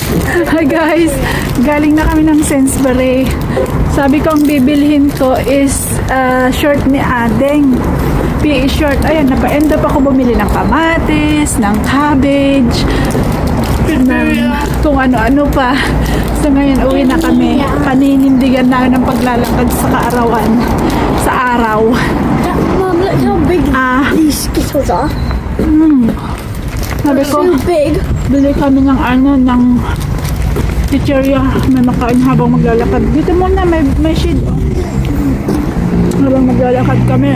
Hi guys, galing na kami ng Sainsbury. Sabi ko ang bibilhin ko is short ni Adeng. PE short. Ayan, napa-end up ako bumili ng kamatis, ng cabbage, ng kung ano-ano pa. So ngayon uwi na kami. Paninindigan na ng paglalakad sa kaarawan. Sa araw. Mom, look how big these Skittles are. Sabi ko, So big. bili kami ng ng chicheria. May makain habang maglalakad. Dito muna, may shade. Habang maglalakad kami.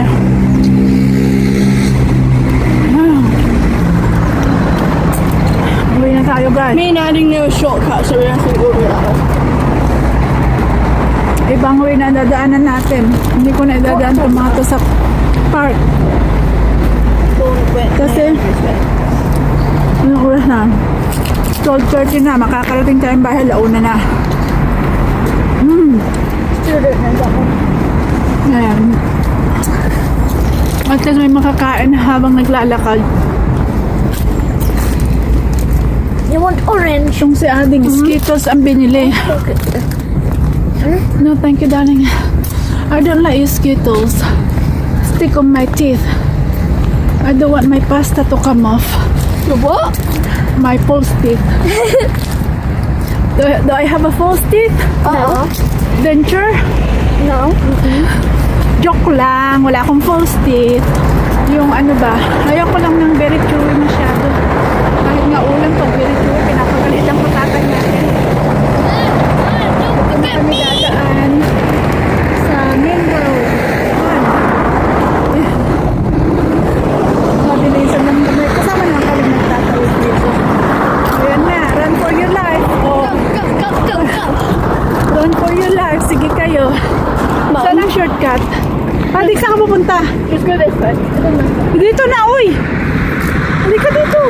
Uwi na tayo guys. Me and Adding knew a shortcut, so we have to go that way. Ibang way na dadaanan natin. Hindi ko na idadaan itong mga to sa park. Kasi, anong oras na? 12:30 na. Makakarating tayong bahay. Launa na. Still don't know that one. Ayan. At least may makakain habang naglalakad. You want orange? Yung si Ading Skittles ang binili. No, thank you, darling. I don't like Skittles. Stick on my teeth. I don't want my pasta to come off. The what? My false teeth. Do I have a false teeth? No. Denture? No. Joke lang. Wala akong false teeth. Yung ano ba? Ayoko lang ng very chewy masyado. Kahit nga ulam pag very chewy, pinapagalitan ko tatay natin. Kami dadaan sa main road. Mabilisan lang kami. Kasama lang kami nagtatawid dito. Ayan na. Run for your life. Oh, Go. run for your life. Sige kayo. Saan ang shortcut? Di saan ka pupunta? Just go this way. Dito na, uy! Hindi ka dito.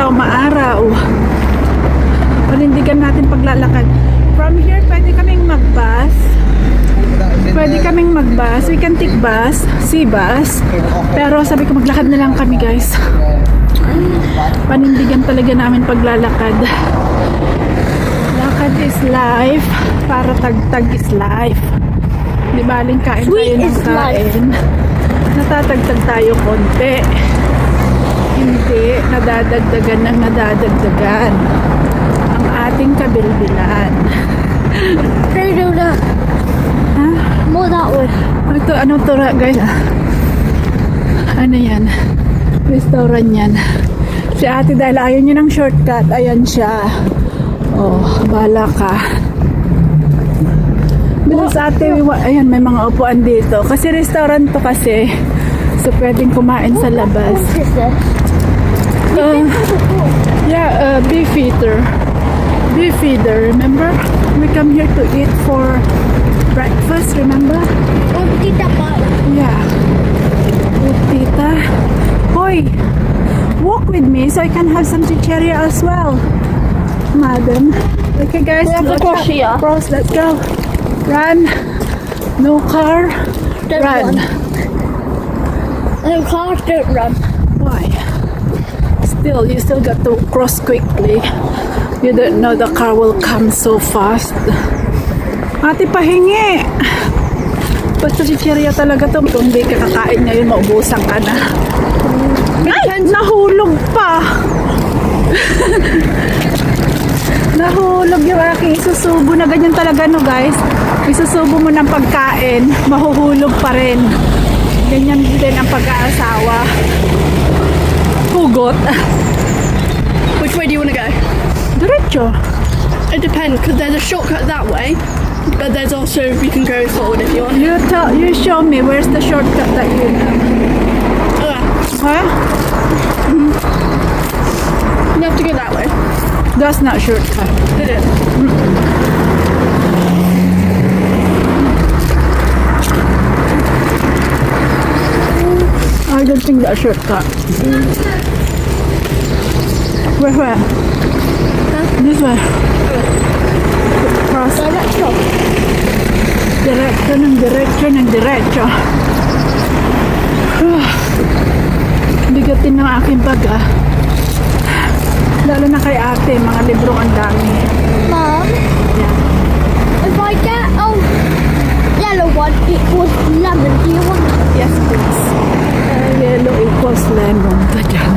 Maaraw. Panindigan natin paglalakad. From here, pwede kaming mag-bus. We can take bus, sea bus. Pero sabi ko maglakad na lang kami guys. Panindigan talaga namin paglalakad. Lakad is life. Para tagtag is life. Di baling kain tayo ng kain. Natatagtag tayo konti. Hindi nadadagdagan ng nadadagdagan ang ating kabilbilan. They do that. Ha? More that way. Ito, anong tura guys? Ano yan? Restaurant yan. Si ate dahil ayaw niya ng shortcut. Ayan siya. Oh, bala ka. Bilis ate, ayan may mga upuan dito. Kasi restaurant to kasi. So pwedeng kumain sa labas. What is this? Beef feeder, remember? We come here to eat for breakfast, remember? Yeah. With Tita. Hoy, walk with me so I can have some chicheria as well, madam. Okay guys, We have to cross here. Cross, let's go. Run. No car. Don't Run. No cars don't run. Why? You still got to cross quickly. You don't know the car will come so fast. Ate, pahingi. Basta chicheria talaga to. Kung di ka kakain ngayon, maubusan ka na. Ay! Nahulog pa! Nahulog yung aking isusubo na ganyan talaga no guys. Isusubo mo ng pagkain, mahuhulog pa rin. Ganyan din ang pag-aasawa. Hugot. Which way do you want to go? Diretso. It depends, because there's a shortcut that way, but there's also, you can go forward if you want. You show me where's the shortcut that you know. Huh? You have to go that way. That's not shortcut. Did it? I don't think that's shortcut. Where? This way. Cross. Direction. Diretso ng diretso ng diretso. Bigatin ng aking bag ah. Lalo na kay ate, mga libro ang dami. Mom, Yeah. if I get a yellow one, it was lemon. Do you want it? Yes, please. Yellow equals lemon. Tadyan.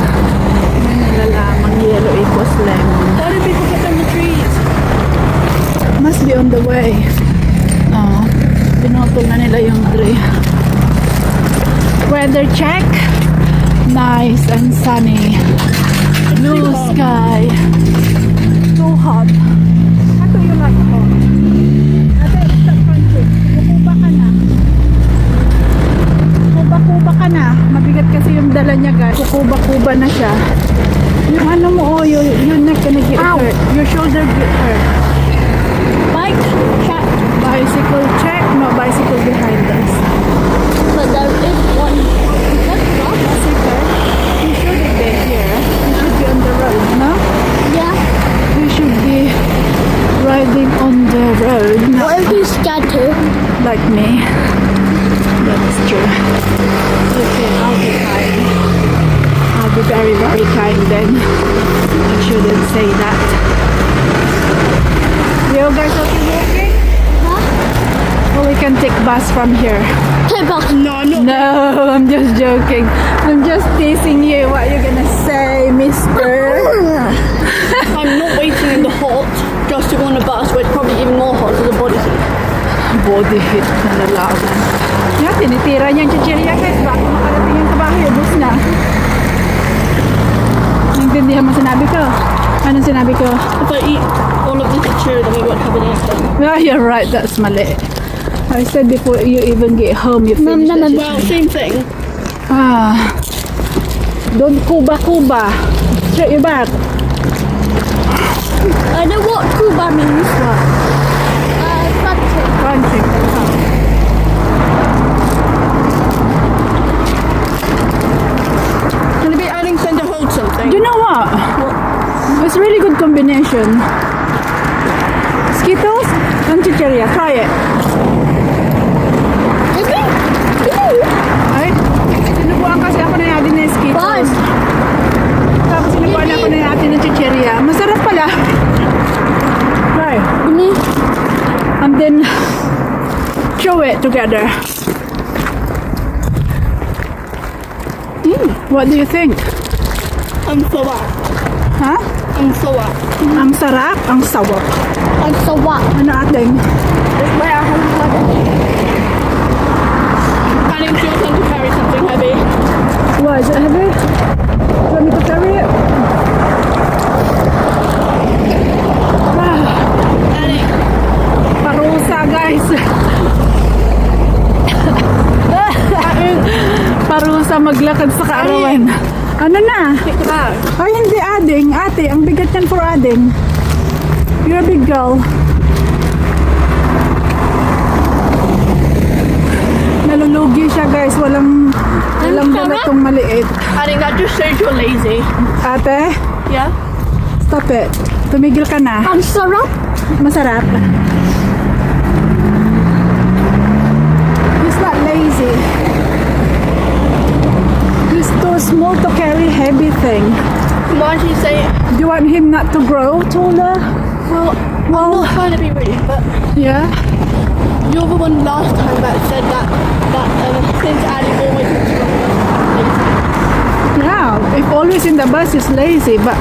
May nalalamang yellow equals lemon. Why do people cut down the trees? Must be on the way. Oh, pinutol na nila yung tree. Weather check. Nice and sunny. Blue sky. Too hot. How do you like hot? Ate, stop country. Kukuba ka na. Kuba-kuba ka na. Mabigat kasi yung dala niya guys. Kukuba-kuba na siya. Yung ano mo, oh, your neck gonna get Ow. hurt. Your shoulder get hurt. Bike check, Bicycle check. No bicycle behind us. but there is one. Bicycle. You shouldn't be here. You should be on the road, no? Yeah. You should be riding on the road, not What if he's scared too? like me. That's true. Okay, I'll be kind. I'll be very, very kind then. I shouldn't say that. You guys okay walking? Huh? Or we can take bus from here. Take off. No, I'm not. No, I'm just joking. I'm just teasing you. What you gonna say, mister? I'm not waiting in the hot just to go on a bus where it's probably even more hot to the body heat. Body heat na lalaman. Yan, tinitira niya yung chichirya guys. Bago makarating yung kabahay, ubos na. Naintindihan mo sinabi ko? Anong sinabi ko? If I eat all of this cherry, then we won't have any after. Well, you're right. That's mali. I said before you even get home, you finish Nom, nom, the Well, same thing. Ah. Don't kuba. Straight your back. I know what Cuba means. Country. Country. Can I be adding to hold something? You know what? It's really good combination. Skittles and chichirya. Try it. Ay, sinubuan kasi ako na natin ng Skittles. Tapos sinubuan ako na natin ng chichirya. Masarap pala. Try. And then, chew it together. What do you think? I'm so up. Ha? I'm so up. Ang sarap, ang sawa. And so what? Ano ating? It's where I have had it. Adding to your son to carry something heavy. Why is it heavy? You want me to carry it? Ah, Adding. parusa guys. Parusa maglakad sa kaarawan. Ano na? Pick the bag. Ay, hindi ading. Ate, ang bigat yan for ading. You're a big girl. Nalulugi siya guys. Walang dala tong maliit. Adding, that just shows you're lazy. Ate, Yeah? stop it. Tumigil ka na. And syrup? Masarap. He's not lazy. He's too small to carry heavy thing. Why did you say it? Do you want him not to grow taller? Well, I'm not trying to be rude, but Yeah. you're the one last time that said that since Adding always looks lazy. Yeah. If always in the bus is lazy, but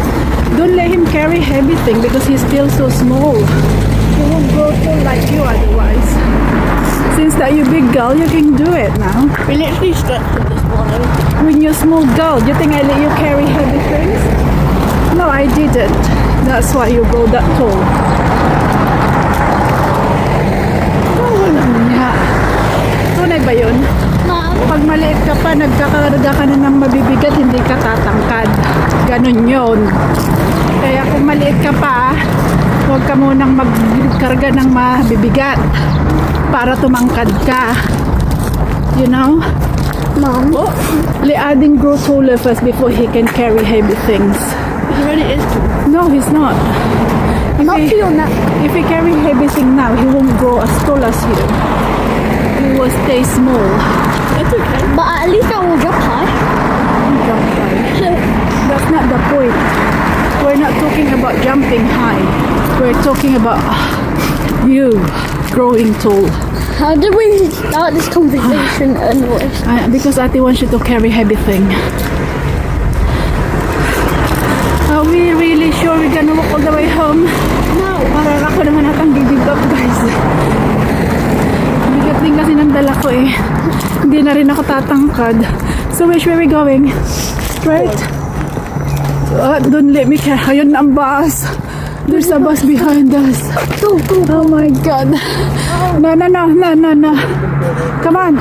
don't let him carry heavy thing because he's still so small. He won't grow tall like you otherwise. Since that you big girl, you can do it now. We literally stretched it this morning. When you're small girl, do you think I let you carry heavy things? No, I didn't. That's why you grow that tall. Oh, wala nga. Tunay ba yun? Mom. Pag maliit ka pa, nagkakarga ka na ng mabibigat, hindi ka tatangkad. Ganon yun. Kaya kung maliit ka pa, huwag ka munang magkarga ng mabibigat para tumangkad ka. You know? Mom. Let Ading grow taller first before he can carry heavy things. He already is. No, he's not. Not he- for your nap. If he carry heavy thing now, he won't grow as tall as you. He will stay small. That's okay. But at least I will jump high. Jump high. That's not the point. We're not talking about jumping high. We're talking about you growing tall. How did we start this conversation anyways? Because Ate wants you to carry heavy thing. Are we really sure we're gonna walk all the way home? No. Parang ako naman natang give up, guys. Bigat din kasi ng dala ko eh. Hindi na rin ako tatangkad. So which way we going? Straight? Don't let me carry. Ayun na ang bus. There's a bus behind us. Go, go. Oh my God. No. Come on.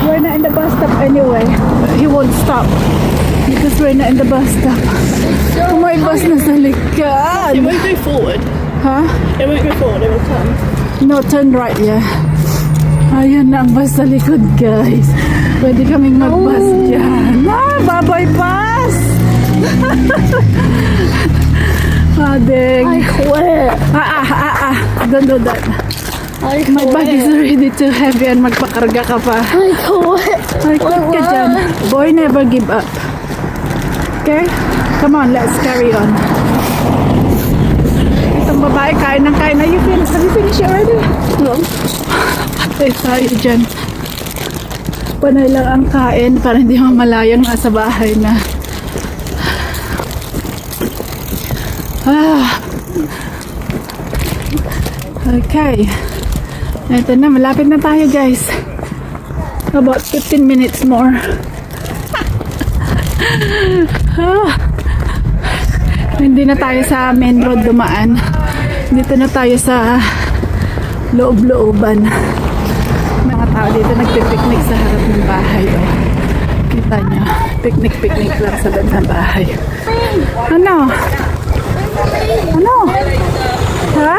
We're not in the bus stop anyway. He won't stop. Because we're not in the bus stop. Oh my bus na sa likod. It won't go forward. Huh? It won't go forward. It will turn. No, turn right, yeah. Ayun na ang bus sa likod, guys. Pwede kaming mag-bus dyan. Bye-bye, bus! Adeng. I quit. Don't do that. I My bag is quit. already too heavy and magpakarga ka pa. I quit. Ay, quit ka dyan. Boy, never give up. Okay? Come on, let's carry on. Itong babae, kain ng kain na. You finish? Have you finished already? No. Patay tayo dyan. Panay lang ang kain para hindi mamalayang nasa bahay na. Okay. Ito na, malapit na tayo, guys. About 15 minutes more. Hindi na tayo sa main road dumaan. Dito na tayo sa loob-looban. Mga tao dito nagpipiknik sa harap ng bahay. Oh. Kita nyo, picnic lang sa loob ng bahay. Ano? Ano? Ha?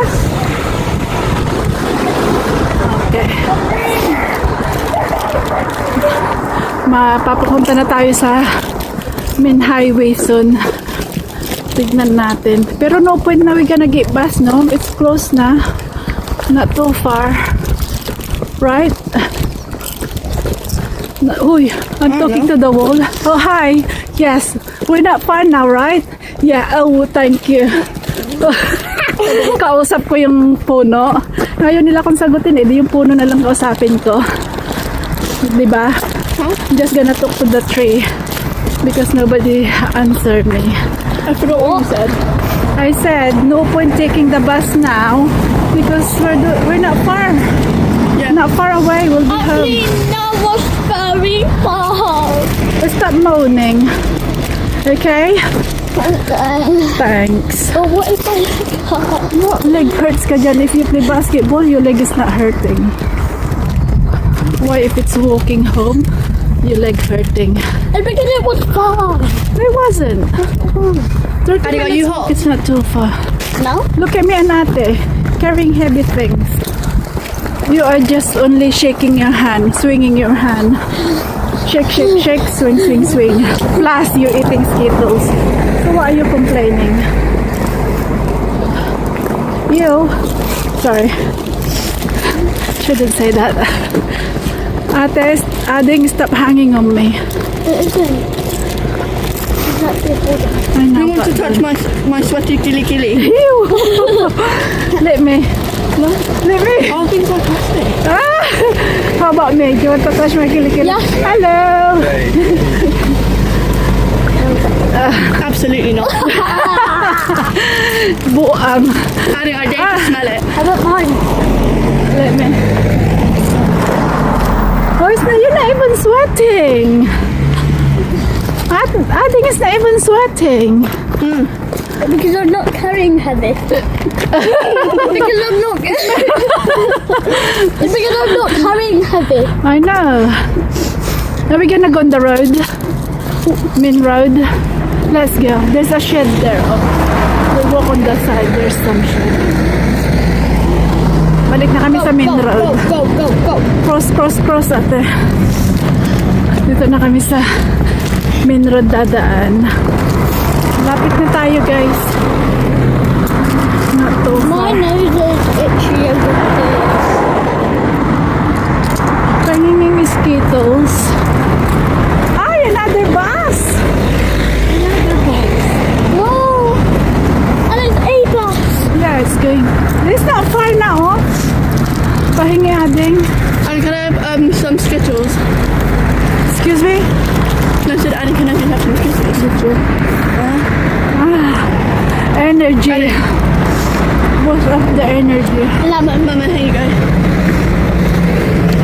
Okay. Mapapapunta na tayo sa main highway soon. Tignan natin. Pero no point na we gonna get bus, no? It's close na. Not too far. Right? Uy, I'm talking to the wall. Oh, hi. Yes. We're not far now, right? Yeah. Oh, thank you. Kausap ko yung puno. Ngayon nila akong sagutin eh. Di yung puno na lang kausapin ko. Diba? I'm just gonna talk to the tree. Because nobody answered me. I forgot what you said. I said, no point taking the bus now. Because we're not far. Yeah. Not far away. We'll be home. Actually, that was very far. Stop moaning. Okay? Thanks. But what if I What leg hurts ka dyan? If you play basketball, your leg is not hurting. Why if it's walking home, your leg hurting? And because it was far. It wasn't. 30 Annie, are minutes you walk, hot? it's not too far. No? Look at me and Ate, carrying heavy things. You are just only shaking your hand, swinging your hand. Shake, swing. Plus, you're eating Skittles. So why are you complaining? You. Sorry. Shouldn't say that. Ate, Ading, stop hanging on me. It isn't. It's not difficult. I know, You want to but- touch my sweaty killy? Ew. Let me. Let me. All things are plastic. Ah! How about me? Do you want to touch my kilikili? Yes. Hello! Absolutely not. Buang. Annie, I dare to smell it. How about mine? Let me. Oh, you're not even sweating. I think it's not even sweating. Because I'm not carrying heavy. Because I'm not. It's because I'm not carrying heavy. I know. Are we gonna go on the road? Main road? Let's go. There's a shed there. Oh. We'll walk on the side. There's some shed. Balik na kami sa main road. Go. Cross ate. Dito na kami sa main road dadaan. Lapit na tayo, guys. Skittles. My nose is itchy over here. Panginging Skittles. Ay, another bus! Another bus. Whoa! And it's a bus. Yeah, it's going. It's not far now, oh. Pahingi ading. And can I have some Skittles? Excuse me? And I said, Annie, can I just have some Skittles? Energy. What's up the energy? Lemon. Mama, here you go.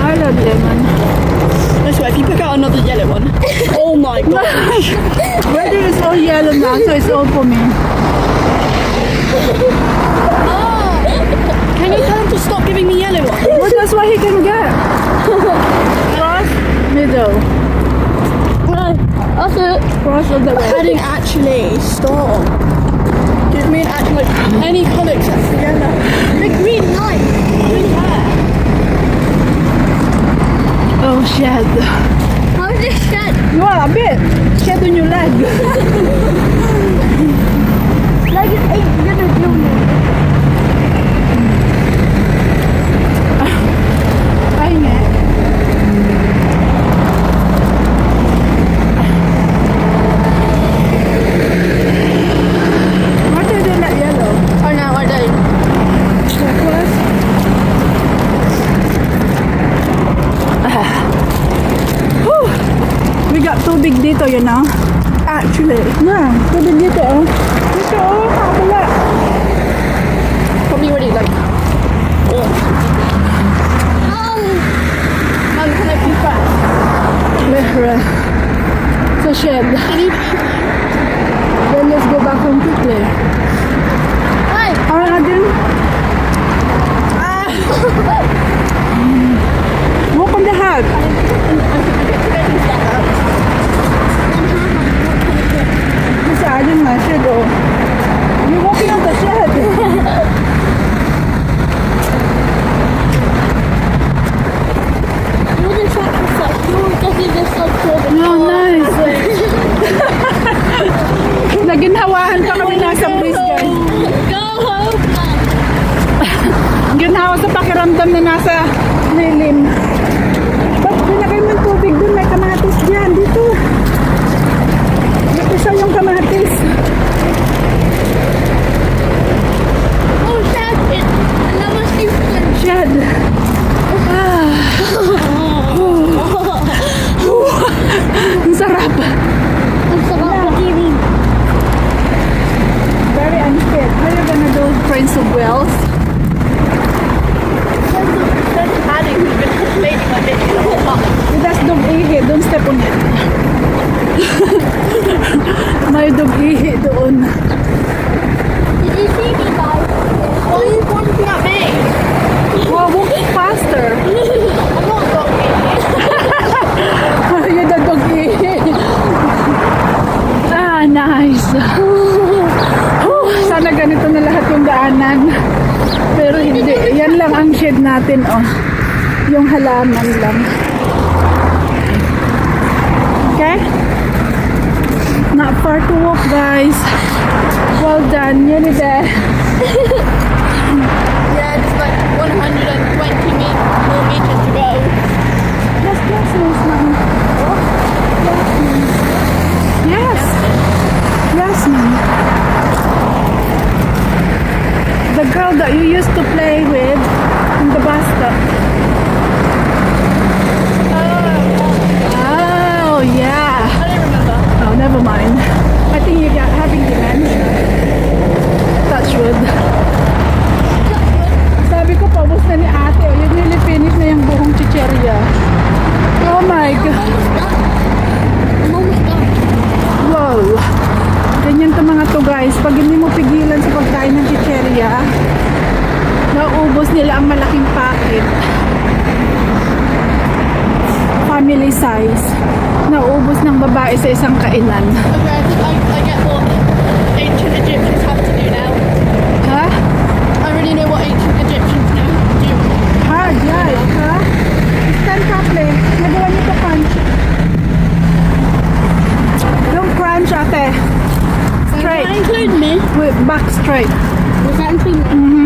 I love lemon. I swear, if you pick out another yellow one, oh my gosh. Weather is all yellow now, so it's all for me. Can you tell him to stop giving me yellow ones? Well, that's what he can get. Cross, middle. That's it. Cross of the way. Heading actually, stop. Give me an actual, like, any colour except for yellow. The green light. Green hair. Oh, shed. How is this shed? You are a bit. Shed on your leg. Like it ain't gonna do me. Pahingi. Why do they not yellow? Oh no, I don't. Turquoise? Whew. We got tubig dito, you know? Actually, yeah, tubig dito, oh. Dito, oh, kabala. Probably already like, oh. Mum, can I please back? Mehra. Sa shed. Then let's go back home quickly. Hey, Ano na din? Walk on the hut. Sa atin nga shed, oh. You're walking on the shed. you wouldn't track yourself. You were getting this like to No, nice. Naginhawahan pa kami nasa breeze, guys. Go home now. Ginhawa sa pakiramdam na nasa lilim. Ba't pinakay mo yung tubig dun? May kamatis dyan. Dito. Dito siya yung kamatis. Oh, Dad, another instant. Shed. Ang sarap. Ang sarap pag-ibig. Very unfit. How are you gonna do Prince of Wales? Annie would have been complaining like this the whole time. That's dog ihi. Don't step on it. May dog ihi doon. Did you see me, guys? Why are you pointing at me? Wow, walk faster. I'm not talking. You're the dog ihi. Nice. Sana ganito na lahat yung daanan. Pero hindi. Yan lang ang shed natin, oh. Yung halaman lang. Okay? Not far to walk, guys. Well done. Nearly there. Yeah, just like 120 more meters to go. Yes, yes, yes, ma'am. Oh, yes, ma'am. Yes. Yes, ma'am. The girl that you used to play with in the bus stop. Oh, yeah. I don't remember. Oh, never mind. I think you got having dementia. Touch wood. Sabi ko, paubos na ni ate. Oh, you really finish na yung buhong chicheria. Oh my God. Almost done. Wow. Ganyan to mga to, guys. Pag hindi mo pigilan sa pagkain ng chicheria, naubos nila ang malaking packet. Family size. Naubos ng babae sa isang kainan. Okay, I get what ancient Egyptians have to do now. Ha? I already know what ancient Egyptians now do. Hard, right? Ha? Stand properly. Nagawa niyo to crunch. Don't crunch, ate. Straight. Does that include me? With back straight. Does that include me? Mhm.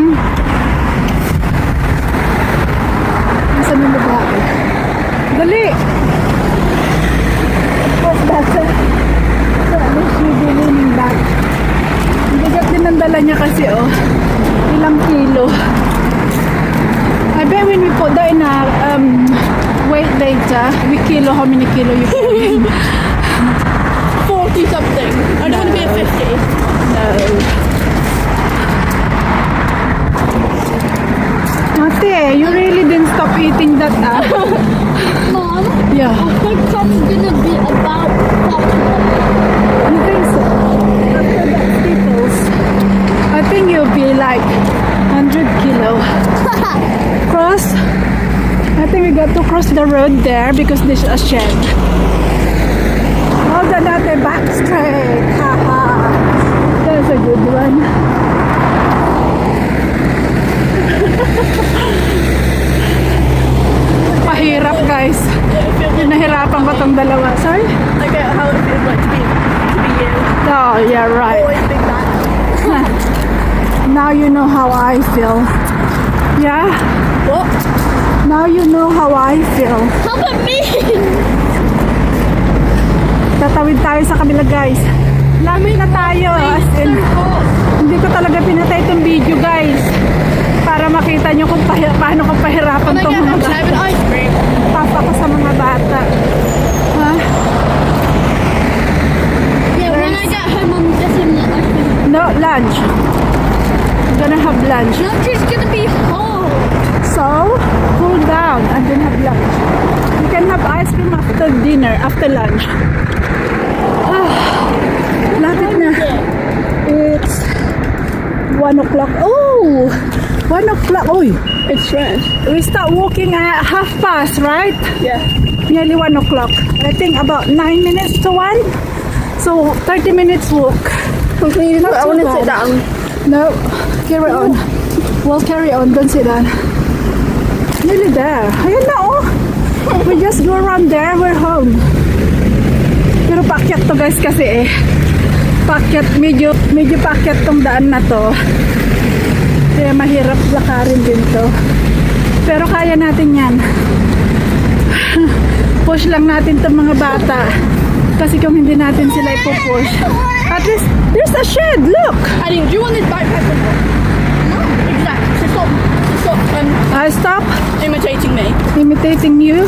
in a weight data. We kilo, how many kilo you carrying? 40 something. I don't want to be at 50. No. Ate, you really didn't stop eating that, Mom, Yeah. I think that's gonna be about popular. You think so? After that Skittles, I think you'll be like 100 kilo. Cross. I think we got to cross the road there because there's a shed. Hold on, ate, back straight. Haha. That's a good one. Mahirap, guys. Nahirapan ko tong dalawa. Sorry? I get how it feels like to be you. Oh, yeah, right. Always big that. Now you know how I feel. Yeah? What? Now you know how I feel. How about me? Tatawid tayo sa kabila, guys. Lamig na tayo. As in, hindi ko talaga pinatay itong video, guys. Para makita nyo kung paano ko pahirapan Can I itong get mga a bata. an ice cream? Papa ko sa mga bata. Ha? Yeah, when I get home, I'm definitely like, No, lunch. I'm gonna have lunch. lunch is gonna be hard. So, cool down and then have lunch. You can have ice cream after dinner, after lunch. Lapit na. It's 1 o'clock. Oh! 1 o'clock. Oh, It's fresh. we start walking at 1:30, right? Yeah. Nearly 1 o'clock. I think about 9 minutes to 1. So, 30 minutes walk. Can you Not I too want to bad. sit down. No, carry on. We'll carry on. Don't sit down. Nearly there. Ayan na, oh. We just go around there. We're home. Pero pakyat to, guys, kasi pakyat, medyo pakyat tong daan na to. Kaya mahirap lakarin din to. Pero kaya natin yan. Push lang natin tong mga bata. Kasi kung hindi natin sila ipupush. At least, there's a shed. Look! Annie, do you want this backpack or not? No. Exactly. So stop I stop imitating me. imitating you.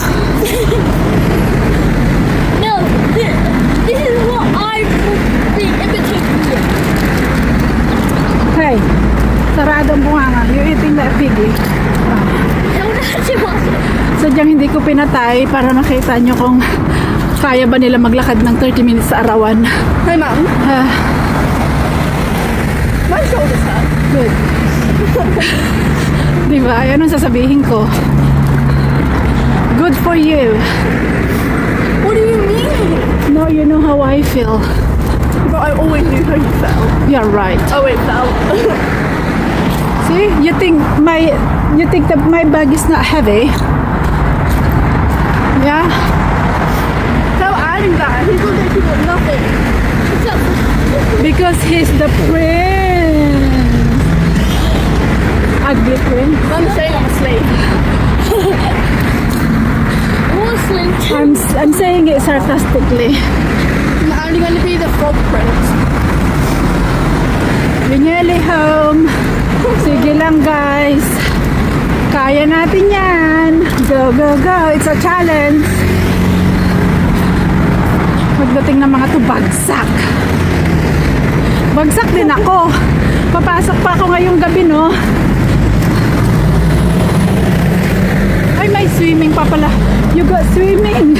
No, this is what I would be imitating you. Hey, saradong bunganga. You're eating that piggy. No, that's it. Sadyang hindi ko pinatay para makita nyo kung kaya ba nila maglakad ng 30 minutes sa arawan. Hey, Mum. Ah, My shoulders hurt. good. Diba? Yan ang sasabihin ko. Good for you. What do you mean? Now you know how I feel. But I always knew how you felt. You're right. Oh, it felt. See? You think that my bag is not heavy? Yeah? Tell Adam that. He's going to think of nothing. Because he's the prince. Ugly prince. I'm saying I'm a slave. I'm saying it sarcastically. I'm only going to be the frog prince. We're nearly home. Sige lang, guys. Kaya natin yan. Go, go, go. It's a challenge. Pagdating ng mga to, bagsak. Bagsak din ako. Papasok pa ako ngayong gabi, no? Ay, may swimming pa pala. You got swimming.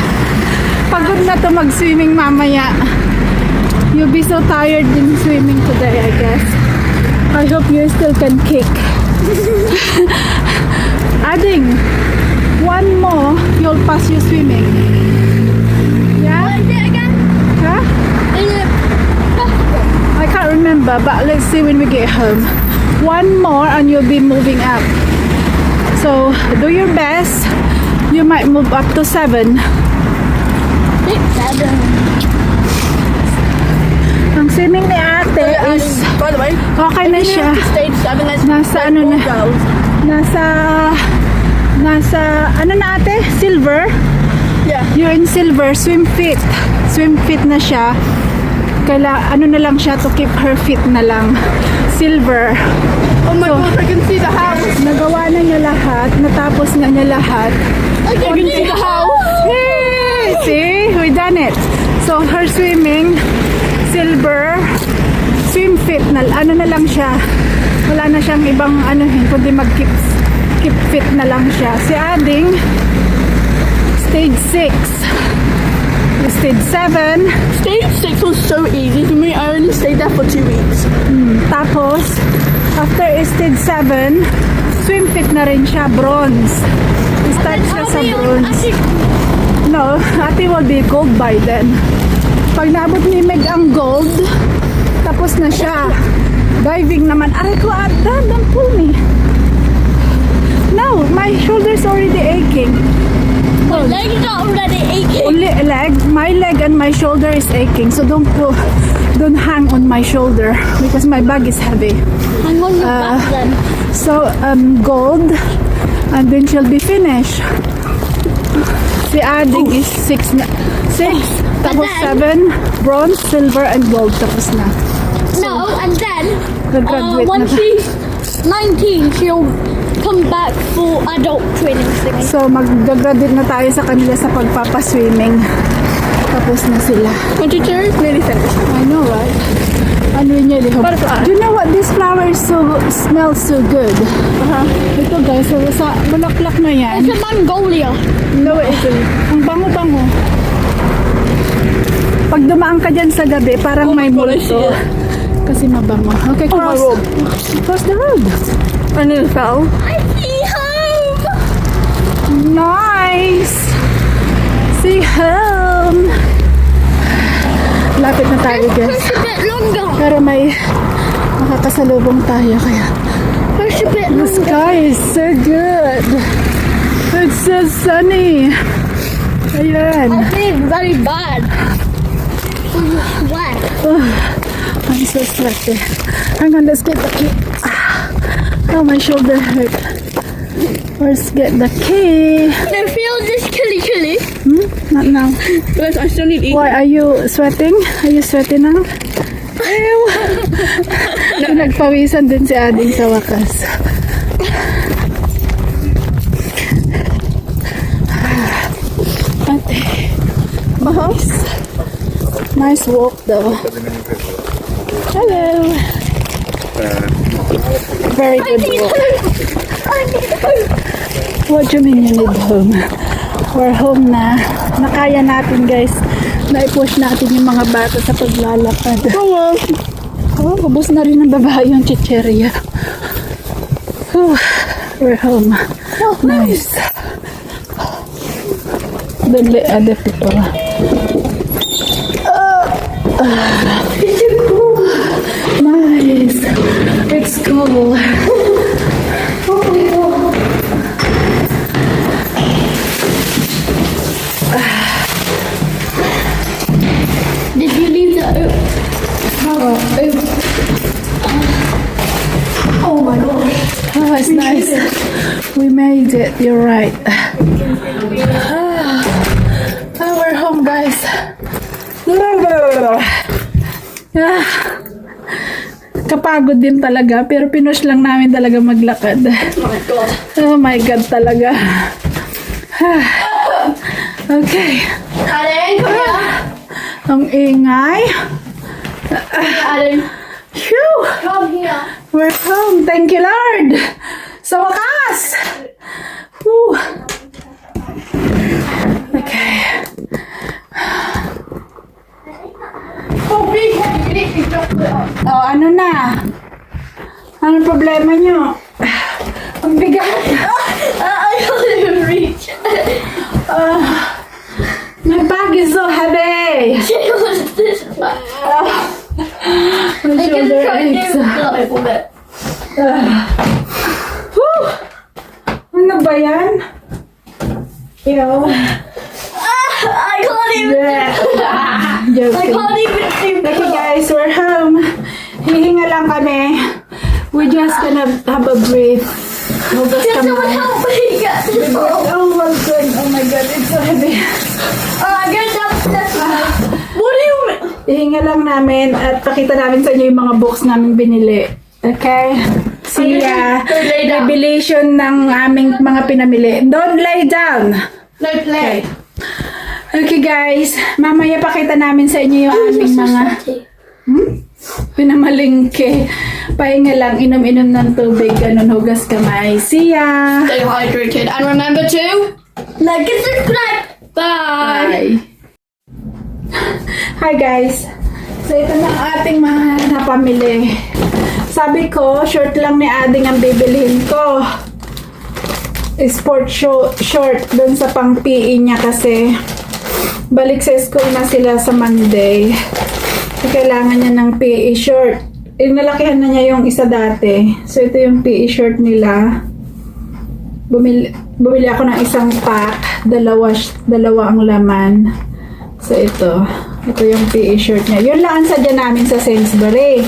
Pagod na to mag-swimming mamaya. You'll be so tired in swimming today, I guess. I hope you still can kick. Adding one more, you'll pass your swimming. Yeah? Huh? I can't remember, but let's see when we get home. One more and you'll be moving up. So, do your best. You might move up to 7. Ang swimming ni ate is By the way, okay na if you siya. move to stage 7, there's Nasa there's ano more na? girls. Nasa ano na ate? Silver? Yeah. You're in silver, swim fit. Swim fit na siya. ano na lang siya to keep her fit na lang. Silver. Oh my god, I can see the house. Nagawa na niya lahat. Natapos na niya lahat. I can see the house. Hey! See? We done it. So, her swimming, silver, swim fit na, ano na lang siya. Wala na siyang ibang kundi keep fit na lang siya. Si Ading, stage 6. Stage 7. Stage 6 was so easy to me. I only stayed there for 2 weeks. Tapos, after stage 7, swim fit na rin siya, bronze. Start siya sa bronze. No, ate will be gold by then. Pag naabot ni Meg ang gold, tapos na siya. Diving naman. Aray ko, don't pull me. No, my shoulder's already aching. My legs are already aching. Only leg, my leg and my shoulder is aching. So don't hang on my shoulder because my bag is heavy. Hang on your back then. So gold, and then she'll be finished. Si Ading is 6 na. 6, tapos then- 7, bronze, silver, and gold. Tapos na. No, and then Graduate when na ta- she's 19, she'll come back for adult training thing. So mag-graduate na tayo sa kanila sa pagpapaswimming. Tapos na sila. My teacher is nearly finished. I know, right? Ano yun yun? Butterfly. Do you know what? This flower is smells so good. Ito guys, so sa bulaklak na yan. It's a Mongolia. No, it isn't. Ang bango-bango. Pag dumaan ka dyan sa gabi, parang may God, I see multo. it. Kasi mabango. Okay, Oh, my cross. robe. Cross the road. I nearly fell. I see home. Nice! See home! Lapit na tayo guys. Push a bit longer. Pero may makakasalubong tayo kaya. Push a bit The longer. sky is so good. It's so sunny. Ayan. I feel very bad. Sweat. I'm so sweaty. Hang on, let's get the key. Oh, my shoulder hurt. Let's get the key. I feel this killy. Not now. Guys, I still need to eat. Why, are you sweating? Are you sweating now? Ew. Nagpawisan din si Ading sa wakas. Ate. Nice walk though. Hello. Very good walk. What do you mean you need home? We're home na. Nakaya natin guys. Na-push natin yung mga bata sa paglalakad. Oh, ubos na rin ng babae yung chicheria. Whew, we're home. Nice. Then let other people. Nice. It's cool. Did you leave the Oh my gosh. Oh, it's nice. We made it. You're right. Oh, we're home, guys. Ah, kapagod din talaga, pero pinush lang namin talaga maglakad. Oh my God talaga. Ah, okay. Alan, come here. Ang ingay. Alan, Phew! come here. We're home. Thank you, Lord. Sa wakas. Whew. Okay. Oh, big one. You need to drop it off. Oh, ano na? Anong problema nyo? Ang bigat. I can't even reach. My bag is so heavy. She was this bad. My I can shoulder try to aches. do it a bit. Whew. Ano ba yan? Ew. I can't even. I Joking. can't even do Okay guys, we're home. Hihinga lang kami. We're just gonna have a breath. Hugas Can someone kamay. help me get this off? Oh my God, oh my God, it's so heavy. Go downstairs. What do you mean? Hihinga pahinga lang namin at pakita namin sa inyo yung mga books namin binili. Okay? Siya, revelation ng aming mga pinamili. Don't lay down! No play. Okay guys, mamaya pakita namin sa inyo yung aming mga pinamalingke. Pahinga lang, inom-inom ng tubig, ganun, hugas kamay. See ya! Stay hydrated. And remember to Like and subscribe. bye. Bye! Hi guys! So ito na ating mga napamili. Sabi ko, short lang ni Ading ang bibilhin ko. Sport short dun sa pang PE niya kasi balik sa school na sila sa Monday. So, kailangan niya ng PE short. Nalakihan na niya yung isa dati. So ito yung PE short nila. Bumili ako ng isang pack. Dalawa ang laman. So ito yung PE shirt niya. Yun lang ang sadya namin sa Sainsbury.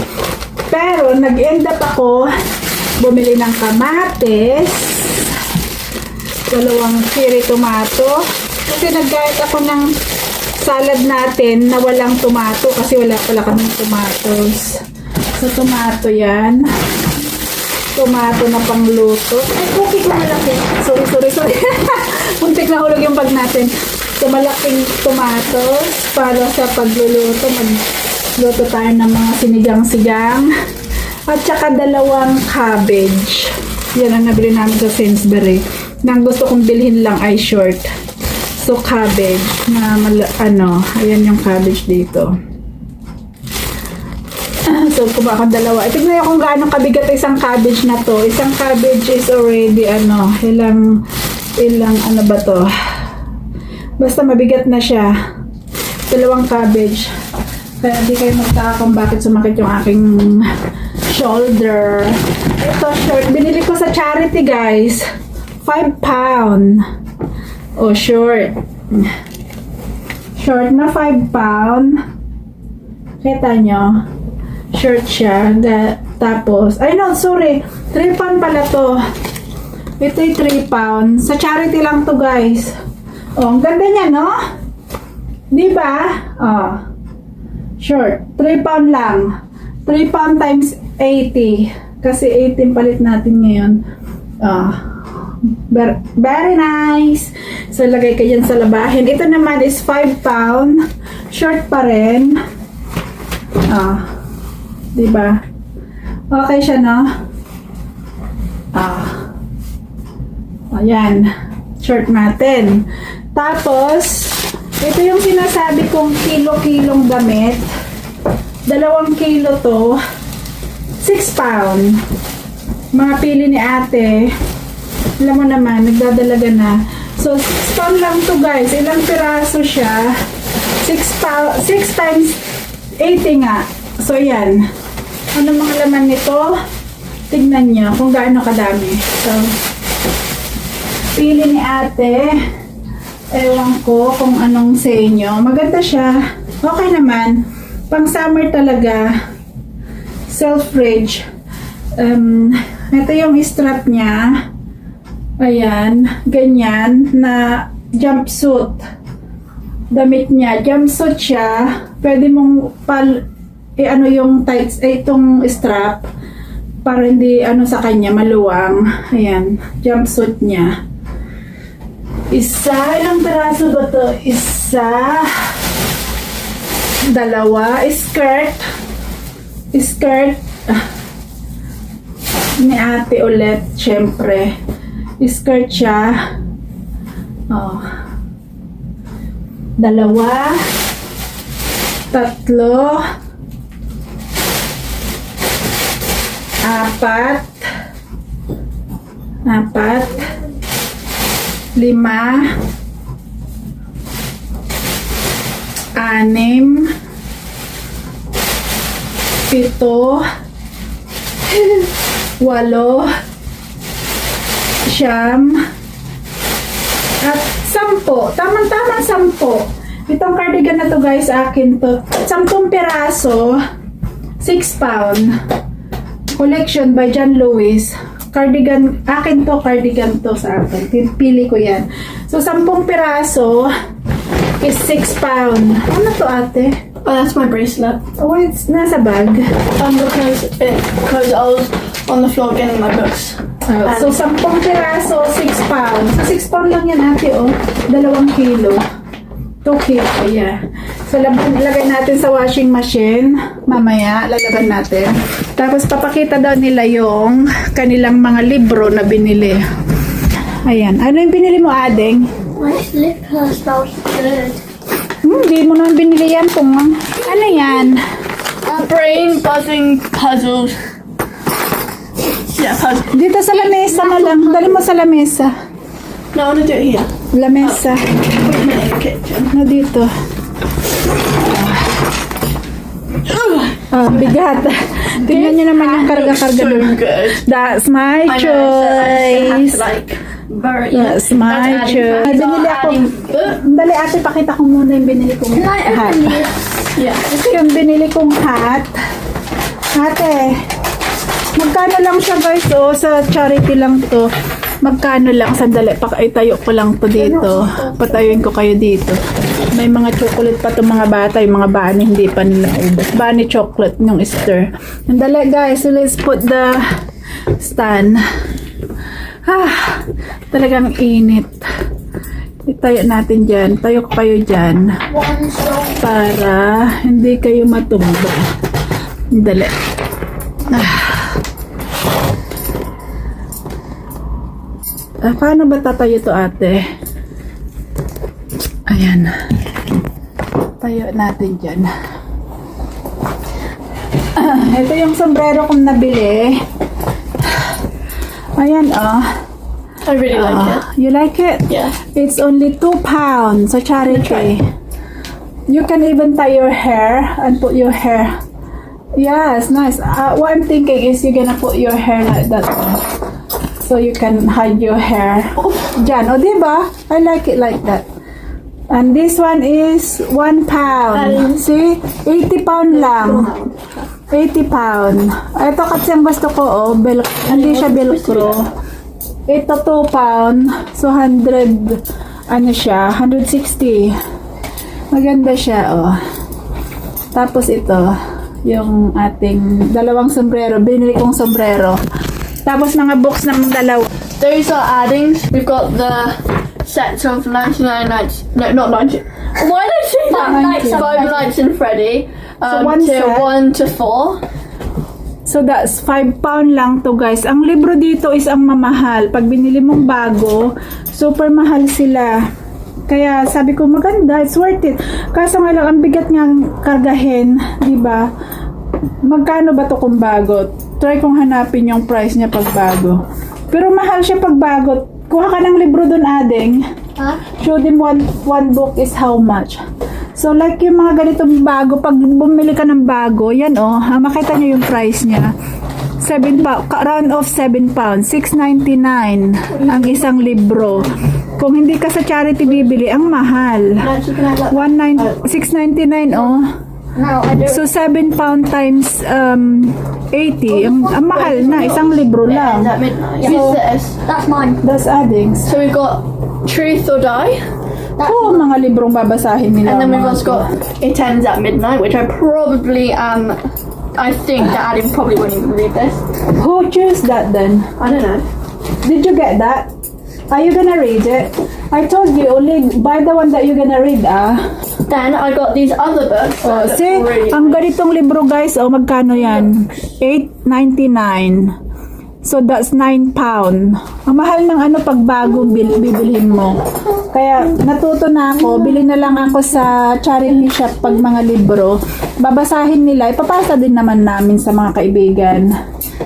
Pero nag-end up ako bumili ng kamatis, 2 cherry tomato. Kasi nag-diet ako ng salad natin na walang tomato kasi wala pala kaming tomatoes. So tomato yan. Tomato na pangluto. Ay, cookie ko malaki. Sorry. Muntik na hulog yung bag natin. So, malaking tomatoes para sa pagluluto. Magluto tayo ng mga sinigang-sigang. At saka 2 cabbage. Yan ang nabili namin sa Sainsbury. Nang gusto kong bilhin lang ay short. So, cabbage. Ayan yung cabbage dito. So, kuha akong 2. Tignan nyo kung gaano kabigat isang cabbage na to. Isang cabbage is already, ilang ba to? Basta mabigat na siya. 2 cabbage. Kaya di kayo magtaka kung bakit sumakit yung aking shoulder. Ito, short. Binili ko sa charity, guys. 5 pound. Oh, short. Short na 5 pound. Kita nyo? Short siya. Tapos, 3 pound pala to. Ito ay 3 pound. Sa charity lang to, guys. Oh, ang ganda niya, no? Diba? Oh. Short. 3 pound lang. 3 pound times 80. Kasi 18 palit natin ngayon. Very nice. So, lagay ka dyan sa labahin. Ito naman is 5 pound. Short pa rin. Diba? Okay siya, no? Ayan. Short natin. Tapos, ito yung sinasabi kong kilo-kilong damit. 2 kilo to. 6 pound. Mga pili ni ate. Alam mo naman, nagdadalaga na. So, 6 pound lang to, guys. Ilang piraso siya? 6 times 80 nga. So, yan. Ano mga laman nito? Tignan nyo kung gaano kadami. So, pili ni ate. Ewan ko kung anong sa inyo. Maganda siya. Okay naman. Pang summer talaga. Self-ridge. Ito yung strap niya. Ayan. Ganyan. Na jumpsuit. Damit niya. Jumpsuit siya. Pwede mong yung tights, itong strap para hindi sa kanya maluwang. Ayan, jumpsuit niya. Ilang piraso ba to? 1, 2, skirt ni ate ulit, syempre. Skirt siya. 2, 3, 4, 5, 6, 7, 8, 9, 10, at 10. Tamang-tamang 10. Itong cardigan na to, guys, akin to. 10 piraso, 6 pound. Collection by John Lewis. Cardigan, akin to, cardigan to sa akin. Pili ko yan. So, 10 piraso is 6 pound. Ano to, ate? Oh, that's my bracelet. Oh, it's nasa bag. Because I was on the floor getting my books. So, 10 piraso, 6 pounds. So, 6 pounds lang yan ate, oh. 2 kilo. 2 kilo, yeah. So, lagay natin sa washing machine. Mamaya, lalaban natin. Tapos, papakita daw nila yung kanilang mga libro na binili. Ayan. Ano yung binili mo, Adeng? My slipper smells good. Hindi mo naman binili yan kung ano yan? Brain buzzing puzzles. Yeah, puzzle. Dito sa lamesa na lang. Dali mo sa lamesa. No, I want to do it here. Lamesa. Put them in the kitchen. Na dito. Bigat. Tingnan nyo naman yung karga-karga So doon. good. That's my I know, so I choice. just have to bury it. That's my choice. That's Binili ako. adding book. Dali ate, pakita ko muna yung binili kong Can I hat. open this? Yeah. Ito yung binili kong hat. Ate, magkano lang siya guys? Oh, sa charity lang to. Magkano lang? Sandali, itayo ko lang to dito. Patayuin ko kayo dito. May mga chocolate pa to mga bata. Yung mga bani, hindi pa nila ubos. Bani chocolate yung Easter. Sandali guys, so let's put the stand. Talagang init. Itayo natin dyan. Tayo kayo dyan. One song. Para hindi kayo matumba. Dali. Paano ba tatayo to ate? Ayan. Tayo natin dyan. Ito yung sombrero kong nabili. Ayan I really like it. You like it? Yeah. It's only 2 pounds sa charity. You can even tie your hair and put your hair. Yes, nice. What I'm thinking is you're gonna put your hair like that. So you can hide your hair. Diyan. O, diba? I like it like that. And this one is 1 pound. See? 80 pound lang. 80 pound. Ito kasi ang gusto ko, hindi siya velcro. Ito 2 pound. So 100, ano siya? 160. Maganda siya, oh. Tapos ito, yung ating dalawang sombrero. Binili kong sombrero. Tapos mga box ng dalawa. Those are addings. We've got the sets of 99 nights. No, not 90. Why did I say that? 90. 5 nights in Freddy. one To set. 1 to 4. So that's 5 pound lang to guys. Ang libro dito is ang mamahal. Pag binili mong bago, super mahal sila. Kaya sabi ko maganda, it's worth it. Kaso nga lang, ang bigat nga kargahin, di ba? Magkano ba to kung bago? Try kong hanapin yung price niya pag bago. Pero mahal siya pag bago. Kuha ka ng libro dun, Adeng. Huh? Show them one book is how much. So like yung mga ganitong bago, pag bumili ka ng bago, yan makita nyo yung price niya. 7 pounds, round of 7 pounds, 6.99 ang isang libro. Kung hindi ka sa charity bibili, ang mahal. Actually, can I have that? 6.99 No, I don't. So 7 pound times 80, ang mahal na, isang libro Is lang. that midnight? So- Who's this? That's mine. That's addings. So we've got Truth or Die. Oo, mga librong babasahin nila. And then we've mga also got It Ends at Midnight, which I probably am. I think that Adam probably won't even read this. Who chose that then? I don't know. Did you get that? Are you gonna read it? I told you, only buy the one that you're gonna read, Then I got these other books. Oh, that see, look really ang nice. ganitong libro guys, magkano yan? 8.99. So that's 9 pound. Ang mahal ng pag bago bibilhin mo. Kaya natuto na ako, bili na lang ako sa charity shop pag mga libro. Babasahin nila, ipapasa din naman namin sa mga kaibigan.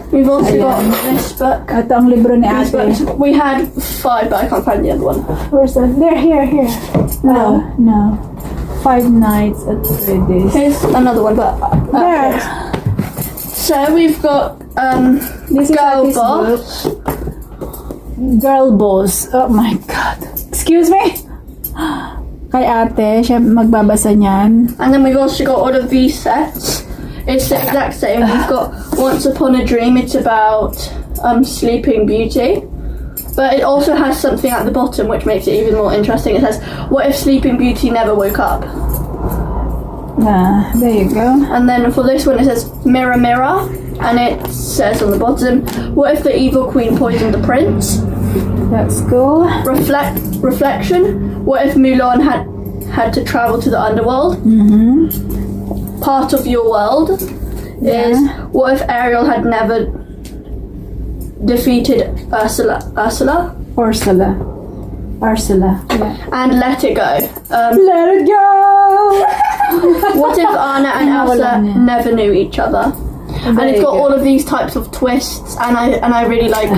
We've also got this book. Ito ang libro ni These ate. books. We had 5, but I can't find the other one. Where's that? There, here. No. 5 nights at Freddy's. Here's another one, but There. So we've got This is Girl Ate's Boss. book. Girl Boss. Oh my God. Excuse me? Kay ate, siya magbabasa niyan. And then we've also got all of these sets. It's the exact same. We've got Once Upon a Dream. It's about Sleeping Beauty. But it also has something at the bottom which makes it even more interesting. It says, what if Sleeping Beauty never woke up? There you go. And then for this one, it says mirror, mirror, and it says on the bottom, what if the evil queen poisoned the prince? That's cool. Reflection, what if Mulan had to travel to the underworld? Part of your world is, what if Ariel had never defeated Ursula? Ursula. Yeah. And let it go. Let it go! What if Anna and Elsa never knew each other? And it's got all of these types of twists, and I really like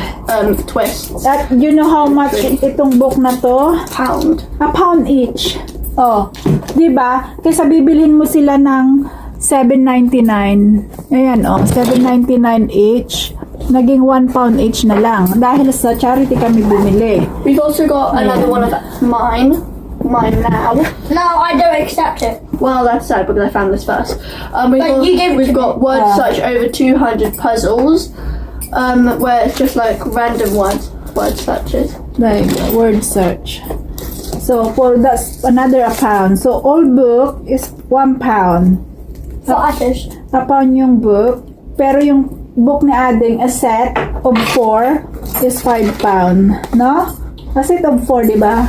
twists. At you know how much itong book na to? Pound. £1 each. Oh, 'di ba? Kaysa bibilhin mo sila ng $7.99. Ayan oh, $7.99 each. Naging £1 each na lang dahil sa charity kami bumili. We've also got another one of mine now. No, I don't accept it. Well, that's sad because I found this first. But you gave it we've to got me. word search over 200 puzzles, where it's just like random word searches. There you go, word search. So for that's another £1. So all book is £1. For others. Upon yung book, pero yung book ni Ading, a set of 4 is £5. No? A set of 4, di ba?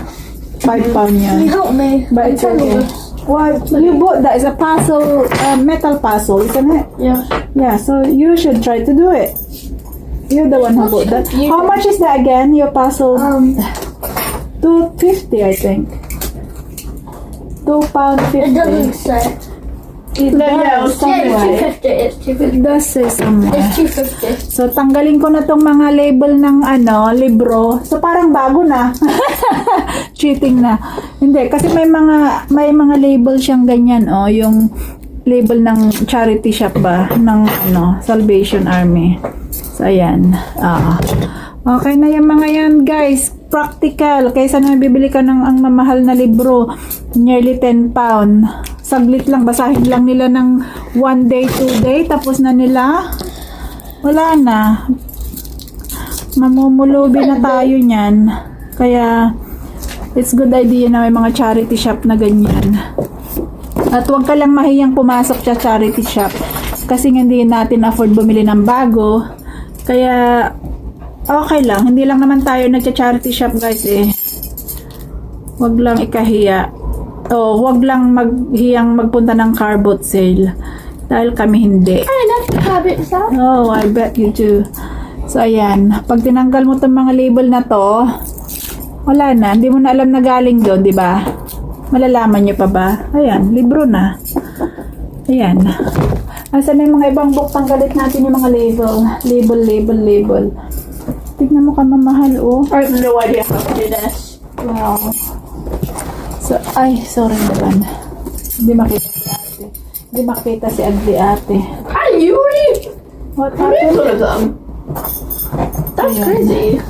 £5 yun. Help me. But it's okay. Well, you bought that. It's a puzzle, metal puzzle, isn't it? Yeah. Yeah, so you should try to do it. You're the one who bought that. How much is that again, your puzzle? $2.50, I think. £2.50. It doesn't say. It yeah, does Yeah, somewhere. it's 250. It's 250. It does say somewhere. It's 250. So, tanggalin ko na tong mga label ng libro. So, parang bago na. Cheating na. Hindi, kasi may mga label siyang ganyan, oh, yung label ng charity shop ba, ng Salvation Army. So, ayan. Okay na yung mga yan, guys. Practical. Kaysa na bibili ka ng ang mamahal na libro, nearly £10. Saglit lang, basahin lang nila ng 1 day, 2 day, tapos na nila. Wala na. Mamumulubi na tayo niyan. Kaya, it's good idea na may mga charity shop na ganyan. At huwag ka lang mahiyang pumasok sa charity shop. Kasi hindi natin afford bumili ng bago. Kaya, okay lang. Hindi lang naman tayo nagcha-charity shop, guys, eh. Huwag lang ikahiya. Huwag lang maghiyang magpunta ng car boat sale. Dahil kami hindi. I love to have it, sir. Oh, I bet you do. So, ayan. Pag tinanggal mo itong mga label na to, wala na. Hindi mo na alam na galing doon, di ba? Malalaman nyo pa ba? Ayan, libro na. Ayan. Asan na yung mga ibang book? Tanggalit natin yung mga label. Label. Tignan mo ka, mamahal, oh. I have no idea how to do this. Wow. So, ay, sorry naman. Hindi makita si ate. Hindi makita si ugly ate. How do you read? What You read happened? all of them? That's crazy.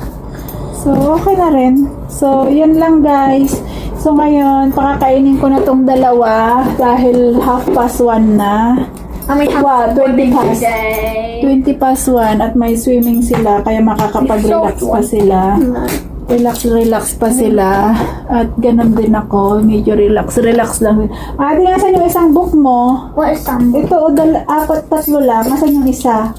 So, okay na rin. So, yun lang, guys. So, ngayon, pakakainin ko na tong dalawa dahil 1:30 na. And we have Wow, 20 past. today. 20 past 1 at may swimming sila kaya makakapag-relax pa sila. Relax pa sila. At ganun din ako. Medyo relax lang. Ate, nasan yung isang book mo? What is some? Ito, tatlo lang. Nasan yung isa?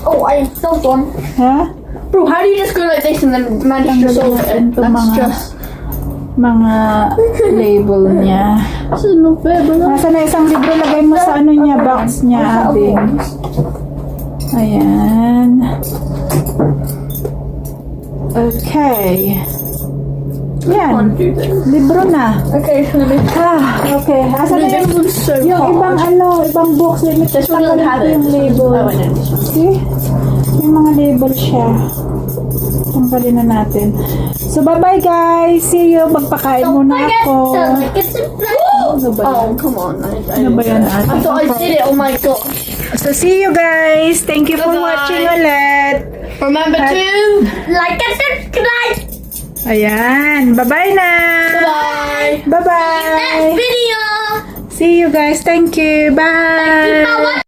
Oh, I saw one. Ha? Bro, how do you just go like this and then manage to solve it? Ito That's mga- just... Mga label niya. This is not fair, but Nasaan na isang libro? Lagay mo sa niya, box niya, Abing. Ayan. Okay. Yan. do this. Libro na. Okay, so let me... Okay. Asan na This yung, one's so yung ibang hard. ibang books? Let me This one doesn't have it. yung label. Oh, I know this one. See? May mga label siya. Tanggalin na natin. So, bye-bye, guys. See you. Magpakain muna ako. Ano ba yan? Oh, come on. Ano ba yan, ate? I thought I did it. Oh my gosh. So, see you guys. Thank you for Bye-bye. watching ulit. Remember to... Like and subscribe. Ayan. Bye-bye na. Bye. Bye-bye. Next video. See you guys. Thank you. Bye. Bye.